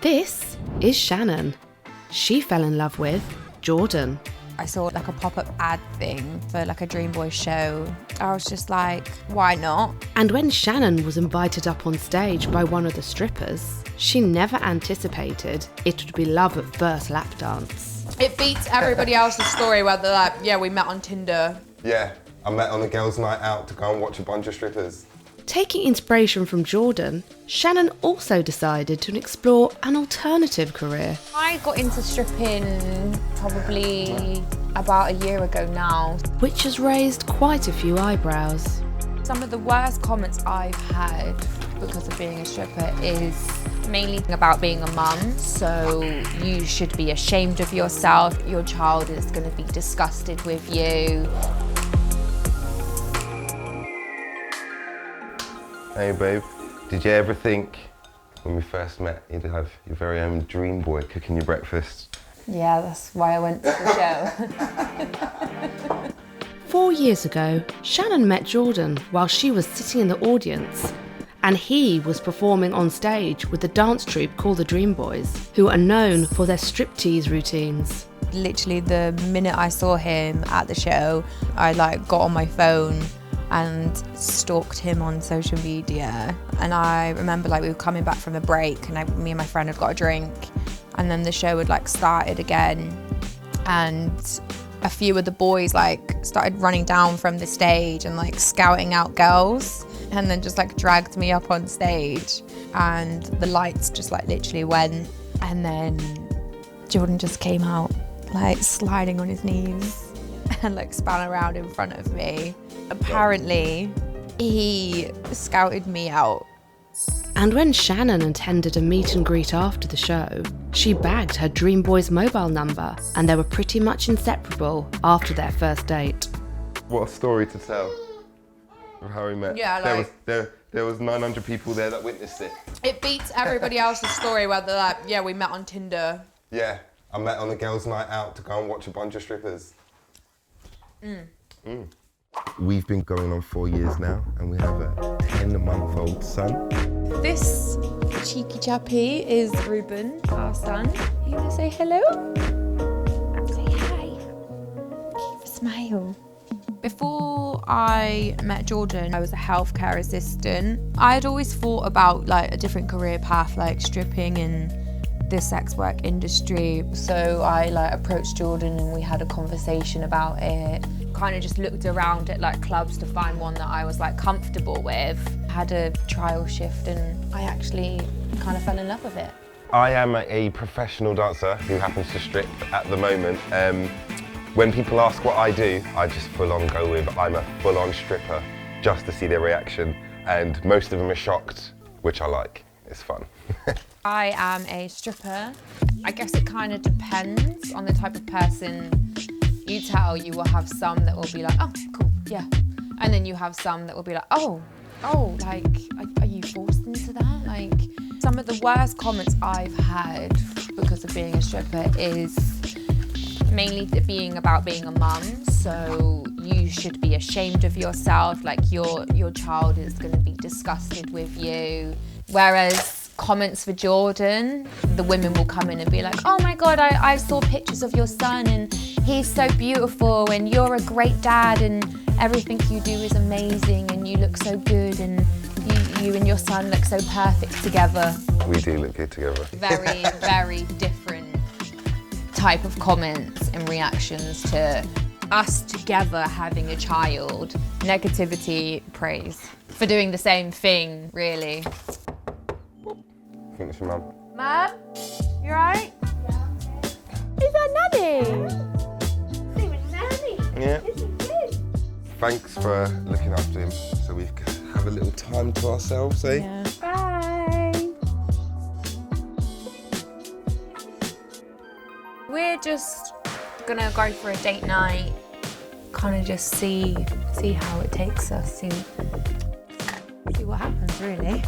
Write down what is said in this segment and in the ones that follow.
This is Shannon. She fell in love with Jordan. I saw like a pop-up ad thing for like a Dreamboys show. I was just like, why not? And when Shannon was invited up on stage by one of the strippers, she never anticipated it would be love at first lap dance. It beats everybody else's story where they're like, yeah, we met on Tinder. Yeah, I met on a girls' night out to go and watch a bunch of strippers. Taking inspiration from Jordan, Shannon also decided to explore an alternative career. I got into stripping probably about a year ago now. Which has raised quite a few eyebrows. Some of the worst comments I've had because of being a stripper is mainly about being a mum. So you should be ashamed of yourself. Your child is going to be disgusted with you. Hey babe, did you ever think when we first met you'd have your very own dream boy cooking you breakfast? Yeah, that's why I went to the show. 4 years ago, Shannon met Jordan while she was sitting in the audience, and he was performing on stage with the dance troupe called the Dreamboys, who are known for their striptease routines. Literally the minute I saw him at the show, I got on my phone and stalked him on social media. And I remember we were coming back from a break and me and my friend had got a drink, and then the show had started again, and a few of the boys started running down from the stage and scouting out girls, and then just dragged me up on stage, and the lights just literally went, and then Jordan just came out sliding on his knees and spun around in front of me. Apparently, he scouted me out. And when Shannon attended a meet and greet after the show, she bagged her Dreamboys mobile number, and they were pretty much inseparable after their first date. What a story to tell of how we met. Yeah, there was 900 people there that witnessed it. It beats everybody else's story where they're like, yeah, we met on Tinder. Yeah, I met on a girls' night out to go and watch a bunch of strippers. We've been going on 4 years now, and we have a 10-month-old son. This cheeky chappy is Ruben, our son. You want to say hello? Say hi. Keep a smile. Before I met Jordan, I was a healthcare assistant. I had always thought about a different career path, stripping in the sex work industry. So I approached Jordan and we had a conversation about it. Kind of just looked around at clubs to find one that I was comfortable with. Had a trial shift and I actually kind of fell in love with it. I am a professional dancer who happens to strip at the moment. When people ask what I do, I just full on go with I'm a full on stripper just to see their reaction, and most of them are shocked, which I like. It's fun. I am a stripper. I guess it kind of depends on the type of person you tell. You will have some that will be like, oh, cool, yeah. And then you have some that will be like, oh, are you forced into that? Some of the worst comments I've had because of being a stripper is mainly being about being a mum. So you should be ashamed of yourself. Your child is going to be disgusted with you. Whereas comments for Jordan, the women will come in and be like, oh my God, I saw pictures of your son and he's so beautiful and you're a great dad and everything you do is amazing and you look so good and you and your son look so perfect together. We do look good together. Very, very different type of comments and reactions to us together having a child. Negativity, praise for doing the same thing, really. I think it's your mum. Mum, you alright? Is that Nanny? Yeah. Thanks for looking after him, so we can have a little time to ourselves, eh? Yeah. Bye. We're just gonna go for a date night, kind of just see how it takes us, see what happens, really.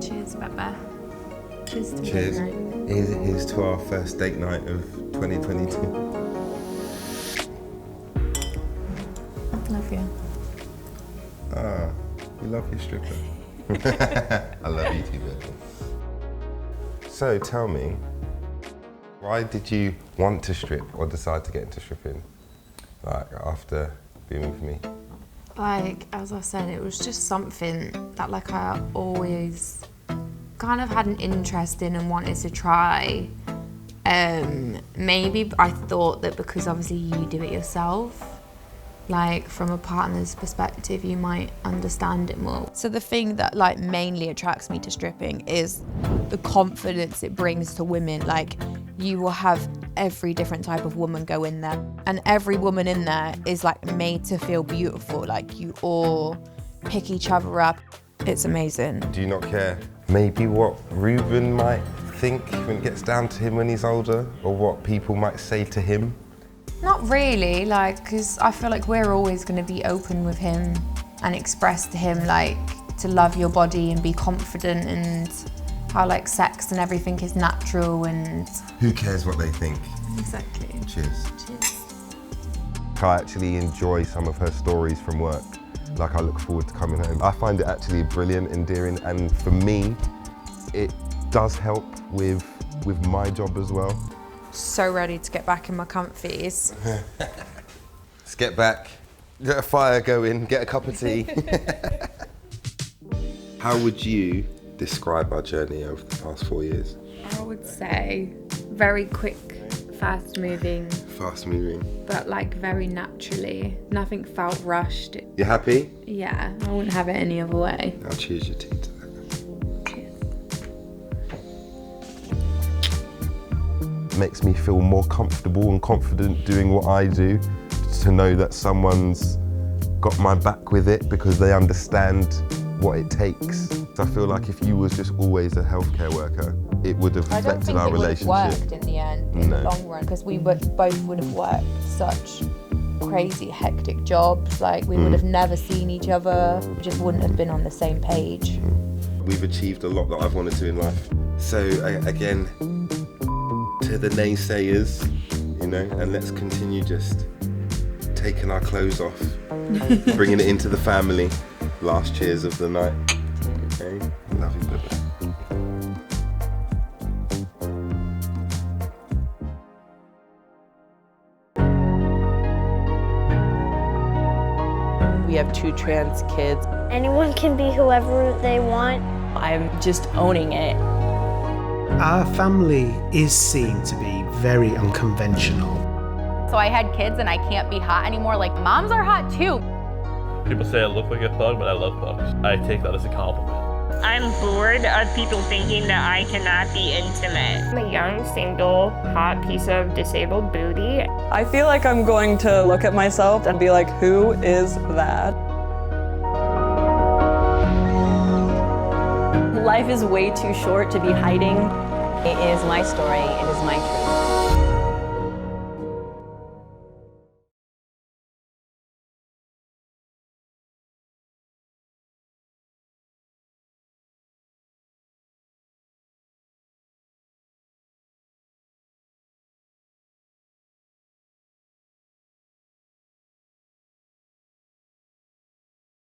Cheers, Baba. Cheers to Cheers. midnight. Here's to our first date night of 2022. Love you. Ah, you love your stripper. I love you too, baby. So tell me, why did you want to strip or decide to get into stripping? Like after being with me? Like, as I said, it was just something that like I always kind of had an interest in and wanted to try. Maybe I thought that because obviously you do it yourself, like from a partner's perspective, you might understand it more. So the thing that like mainly attracts me to stripping is the confidence it brings to women. Like, you will have every different type of woman go in there, and every woman in there is like made to feel beautiful. Like, you all pick each other up. It's amazing. Do you not care maybe what Ruben might think when it gets down to him when he's older, or what people might say to him? Not really, like, because I feel like we're always going to be open with him and express to him like to love your body and be confident, and how like sex and everything is natural, and Who cares what they think? exactly. Cheers. Cheers. I actually enjoy some of her stories from work. Like, I look forward to coming home. I find it actually brilliant, endearing, and for me, it does help with my job as well. So ready to get back in my comfies. Let's get back, get a fire going, get a cup of tea. How would you describe our journey over the past 4 years? I would say very quick, fast moving, Fast moving. but like very naturally. Nothing felt rushed. You happy? Yeah, I wouldn't have it any other way. I'll cheers your tea to that. Makes me feel more comfortable and confident doing what I do, to know that someone's got my back with it because they understand what it takes. So I feel like if you was just always a healthcare worker, it would have affected our relationship. I don't think it would have worked in the end, in the long run, because we both would have worked such crazy, hectic jobs. Like, we would have never seen each other, we just wouldn't have been on the same page. We've achieved a lot that I've wanted to in life. So again, to the naysayers, you know, and let's continue just taking our clothes off, bringing it into the family. Last cheers of the night. Okay, love you, baby. We have 2 trans kids. Anyone can be whoever they want. I'm just owning it. Our family is seen to be very unconventional. So I had kids and I can't be hot anymore. Like, moms are hot too. People say I look like a thug, but I love thugs. I take that as a compliment. I'm bored of people thinking that I cannot be intimate. I'm a young, single, hot piece of disabled booty. I feel like I'm going to look at myself and be like, who is that? Life is way too short to be hiding. It is my story. It is my truth.